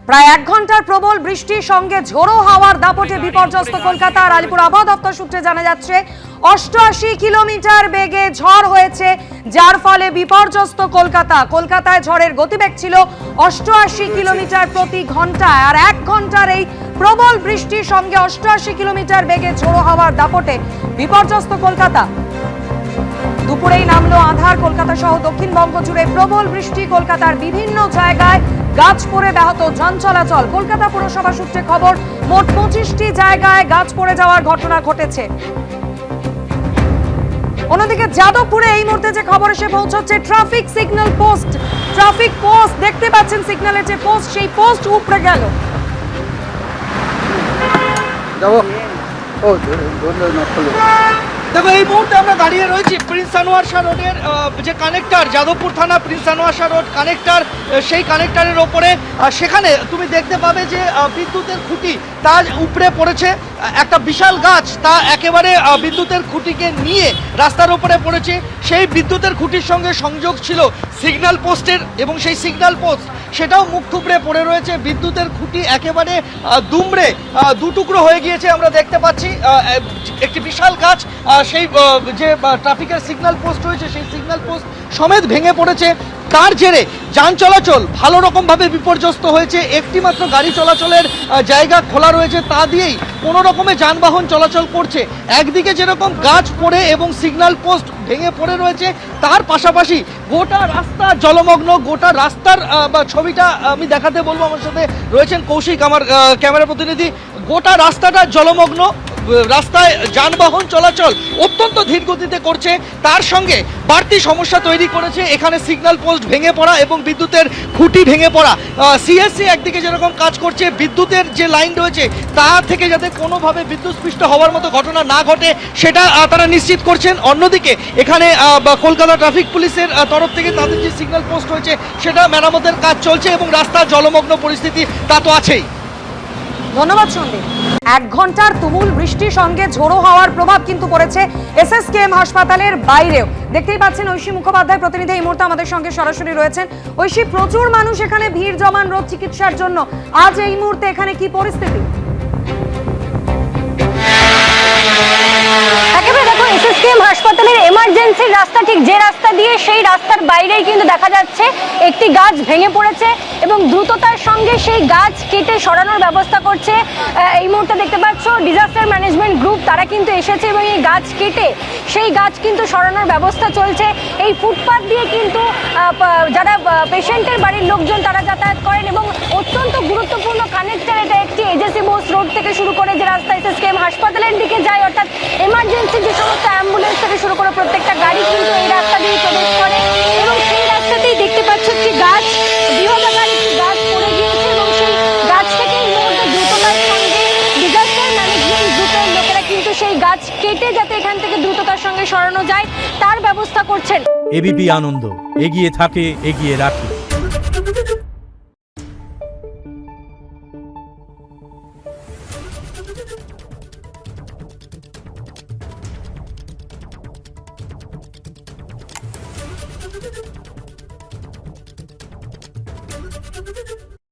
প্রায় 1 ঘন্টার প্রবল বৃষ্টির সঙ্গে ঝোড়ো হাওয়ার দাপটে বিপর্যস্ত কলকাতা। আর আলিপুর আবহাওয়া দপ্তর সূত্রে জানা যাচ্ছে 88 কিলোমিটার বেগে ঝড় হয়েছে, যার ফলে বিপর্যস্ত কলকাতা। কলকাতায় ঝড়ের গতিবেগ ছিল 88 কিলোমিটার প্রতি ঘন্টায়। আর 1 ঘন্টার এই প্রবল বৃষ্টির সঙ্গে 88 কিলোমিটার বেগে ঝোড়ো হাওয়ার দাপটে বিপর্যস্ত কলকাতা। দুপুরেই নামলো আঁধার। কলকাতা সহ দক্ষিণবঙ্গ জুড়ে প্রবল বৃষ্টি। কলকাতার বিভিন্ন জায়গায় গাছ পড়ে ব্যাহত যান চলাচল। কলকাতা পুরসভা সূত্রে খবর, মোট 25টি জায়গায় গাছ পড়ে যাওয়ার ঘটনা ঘটেছে। অন্যদিকে যাদবপুরে এই মুহূর্তে যে খবর এসে পৌঁছচ্ছে, traffic signal post, traffic post দেখতে পাচ্ছেন, সিগন্যালের যে পোস্ট, সেই পোস্ট উপড়ে গেল। দেখো, এই মুহূর্তে আমরা দাঁড়িয়ে রয়েছি প্রিন্স আনোয়ার শাহ রোডের যে কানেক্টর, যাদবপুর থানা Prince Anwar Shah road connector, সেই কানেক্টরের ওপরে সেখানে তুমি দেখতে পাবে যে বিদ্যুতের খুঁটি তার উপরে পড়েছে। একটা বিশাল গাছ তা একেবারে বিদ্যুতের খুঁটিকে নিয়ে রাস্তার উপরে পড়েছে। সেই বিদ্যুতের খুঁটির সঙ্গে সংযোগ ছিল সিগন্যাল পোস্টের, এবং সেই সিগন্যাল পোস্ট সেটাও মুখ থুবড়ে পড়ে রয়েছে। বিদ্যুতের খুঁটি একেবারে দুমড়ে দুটুকরো হয়ে গিয়েছে। আমরা দেখতে পাচ্ছি একটি বিশাল গাছ সেই যে ট্রাফিকের সিগন্যাল পোস্ট রয়েছে, সেই সিগন্যাল পোস্ট সমেত ভেঙে পড়েছে। তার জেরে যান চলাচল ভালো রকমভাবে বিপর্যস্ত হয়েছে। একটি মাত্র গাড়ি চলাচলের জায়গা খোলা রয়েছে, তা দিয়েই কোনো রকমে যানবাহন চলাচল করছে। একদিকে যেরকম গাছ পড়ে এবং সিগন্যাল পোস্ট ভেঙে পড়ে রয়েছে, তার পাশাপাশি গোটা রাস্তা জলমগ্ন। গোটা রাস্তার ছবিটা আমি দেখাতে বলবো, আমার সাথে রয়েছেন কৌশিক, আমার ক্যামেরা প্রতিনিধি। গোটা রাস্তাটা জলমগ্ন, রাস্তায় যানবাহন চলাচল অত্যন্ত ধীর গতিতে করছে। তার সঙ্গে বাড়তি সমস্যা তৈরি করেছে এখানে সিগন্যাল পোস্ট ভেঙে পড়া এবং বিদ্যুতের খুঁটি ভেঙে পড়া। সিএসসি একদিকে যেরকম কাজ করছে, বিদ্যুতের যে লাইন রয়েছে তা থেকে যাতে কোনোভাবে বিদ্যুৎস্পৃষ্ট হওয়ার মতো ঘটনা না ঘটে সেটা তারা নিশ্চিত করছেন। অন্যদিকে এখানে কলকাতা ট্রাফিক পুলিশের তরফ থেকে তাদের যে সিগন্যাল পোস্ট রয়েছে সেটা মেরামতের কাজ চলছে, এবং রাস্তা জলমগ্ন পরিস্থিতি তা তো আছেই। ধন্যবাদ সন্দীপ। 1 ঘন্টার তুমুল বৃষ্টির সঙ্গে ঝোড়ো হাওয়ার প্রভাব কিন্তু পড়েছে এসএসকেএম হাসপাতালের বাইরেও। দেখতেই পাচ্ছেন ঐশী মুখোপাধ্যায় প্রতিনিধি এই মুহূর্তে আমাদের সঙ্গে সরাসরি রয়েছেন। ঐশী, প্রচুর মানুষ এখানে ভিড় জমান রোগ চিকিৎসার জন্য। আজ এই মুহূর্তে এখানে কি পরিস্থিতি? একেবারে দেখো, এসএসকেএম হাসপাতালের এমার্জেন্সির রাস্তা ঠিক যে রাস্তা দিয়ে, সেই রাস্তার বাইরেই কিন্তু দেখা যাচ্ছে একটি গাছ ভেঙে পড়েছে এবং দ্রুততার সঙ্গে সেই গাছ কেটে সরানোর ব্যবস্থা করছে। এই মুহূর্তে দেখতে পাচ্ছ ডিজাস্টার ম্যানেজমেন্ট গ্রুপ, তারা কিন্তু এসেছে এবং এই গাছ কেটে সেই গাছ কিন্তু সরানোর ব্যবস্থা চলছে। এই ফুটপাথ দিয়ে কিন্তু যারা পেশেন্টের বাড়ির লোকজন তারা যাতায়াত করেন, এবং অত্যন্ত গুরুত্বপূর্ণ কানেক্টর এটা একটি। এজেসি বোস রোড থেকে শুরু করে যে রাস্তা এসএসকেএম হাসপাতালের দিকে যায়, অর্থাৎ এমার্জেন্সি যে সমস্ত অ্যাম্বুলেন্স থেকে শুরু করে প্রত্যেকটা গাড়ি কিন্তু এই রাস্তা দিয়ে প্রবেশ করে। এবং সেই রাস্তাতেই দেখতে পাচ্ছ একটি গাছ, বৃহদাকার একটি গাছ পড়ে গিয়েছে, এবং সেই গাছ থেকে এই মুহূর্তে দ্রুততার সঙ্গে ডিজাস্টার ম্যানেজমেন্ট গ্রুপের লোকেরা কিন্তু সেই গাছ কেটে যাতে এখান থেকে দ্রুততার সঙ্গে সরানো যায় তার ব্যবস্থা করছেন। এবিপি আনন্দ, এগিয়ে থাকে, এগিয়ে রাখে।